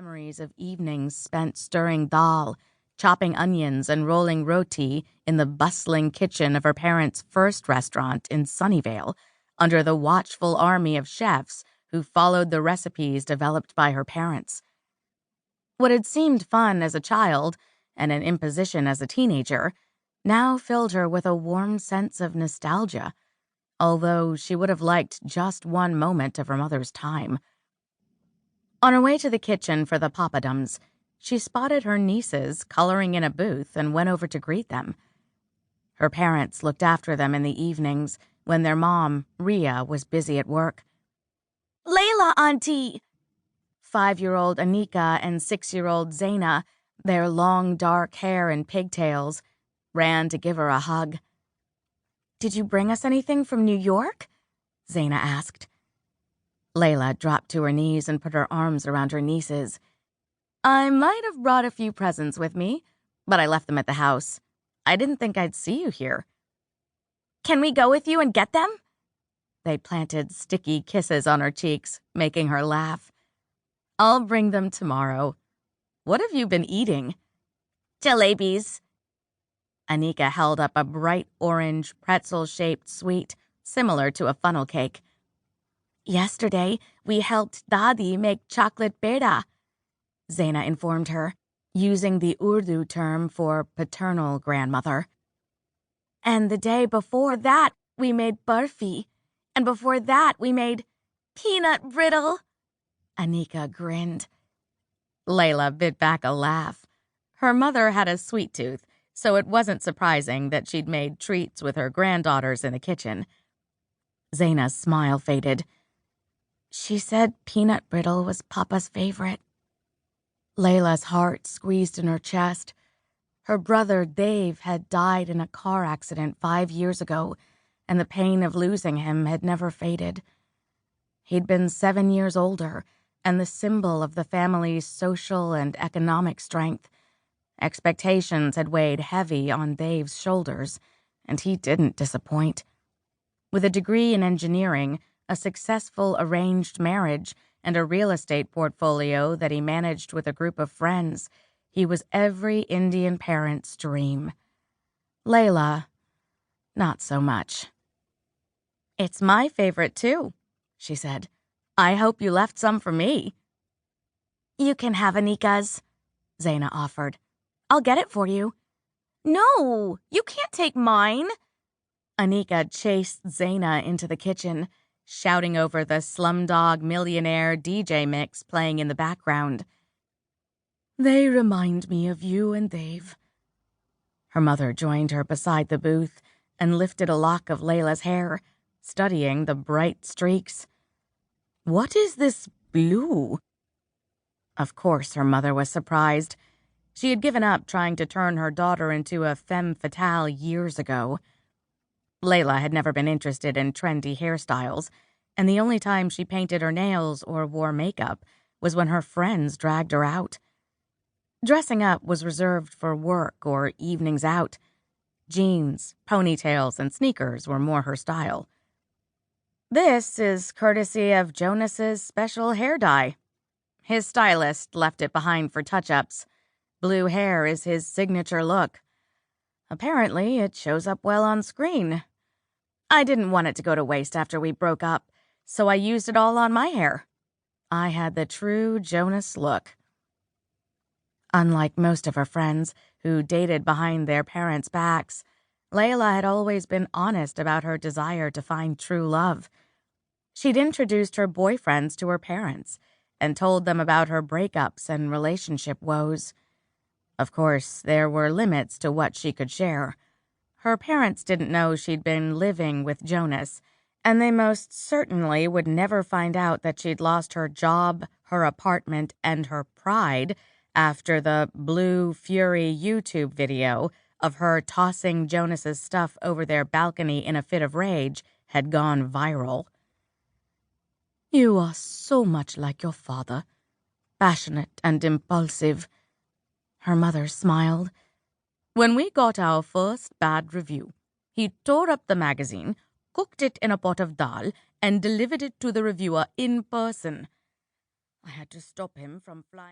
memories of evenings spent stirring dal, chopping onions, and rolling roti in the bustling kitchen of her parents' first restaurant in Sunnyvale, under the watchful army of chefs who followed the recipes developed by her parents. What had seemed fun as a child and an imposition as a teenager now filled her with a warm sense of nostalgia, although she would have liked just one moment of her mother's time. On her way to the kitchen for the papadums, she spotted her nieces coloring in a booth and went over to greet them. Her parents looked after them in the evenings when their mom, Ria, was busy at work. "Layla, Auntie!" 5-year-old Anika and 6-year-old Zaina, their long dark hair and pigtails, ran to give her a hug. "Did you bring us anything from New York?" Zaina asked. Layla dropped to her knees and put her arms around her nieces. "I might have brought a few presents with me, but I left them at the house. I didn't think I'd see you here." "Can we go with you and get them?" They planted sticky kisses on her cheeks, making her laugh. "I'll bring them tomorrow. What have you been eating?" "Jalebis." Anika held up a bright orange, pretzel-shaped sweet, similar to a funnel cake. "Yesterday, we helped Dadi make chocolate peda," Zaina informed her, using the Urdu term for paternal grandmother. "And the day before that, we made barfi. And before that, we made peanut brittle." Anika grinned. Layla bit back a laugh. Her mother had a sweet tooth, so it wasn't surprising that she'd made treats with her granddaughters in the kitchen. Zaina's smile faded. "She said peanut brittle was Papa's favorite." Layla's heart squeezed in her chest. Her brother Dave had died in a car accident 5 years ago, and the pain of losing him had never faded. He'd been 7 years older, and the symbol of the family's social and economic strength. Expectations had weighed heavy on Dave's shoulders, and he didn't disappoint. With a degree in engineering, a successful arranged marriage, and a real estate portfolio that he managed with a group of friends, he was every Indian parent's dream. Layla, not so much. "It's my favorite, too," she said. "I hope you left some for me." "You can have Anika's," Zaina offered. "I'll get it for you." "No, you can't take mine." Anika chased Zaina into the kitchen, shouting over the Slumdog Millionaire DJ mix playing in the background. "They remind me of you and Dave." Her mother joined her beside the booth and lifted a lock of Layla's hair, studying the bright streaks. "What is this blue?" Of course her mother was surprised. She had given up trying to turn her daughter into a femme fatale years ago. Layla had never been interested in trendy hairstyles, and the only time she painted her nails or wore makeup was when her friends dragged her out. Dressing up was reserved for work or evenings out. Jeans, ponytails, and sneakers were more her style. "This is courtesy of Jonas's special hair dye. His stylist left it behind for touch-ups. Blue hair is his signature look. Apparently, it shows up well on screen. I didn't want it to go to waste after we broke up, so I used it all on my hair. I had the true Jonas look." Unlike most of her friends, who dated behind their parents' backs, Layla had always been honest about her desire to find true love. She'd introduced her boyfriends to her parents and told them about her breakups and relationship woes. Of course, there were limits to what she could share. Her parents didn't know she'd been living with Jonas, and they most certainly would never find out that she'd lost her job, her apartment, and her pride after the Blue Fury YouTube video of her tossing Jonas's stuff over their balcony in a fit of rage had gone viral. "You are so much like your father, passionate and impulsive." Her mother smiled. "When we got our first bad review, he tore up the magazine, cooked it in a pot of dal, and delivered it to the reviewer in person. I had to stop him from flying."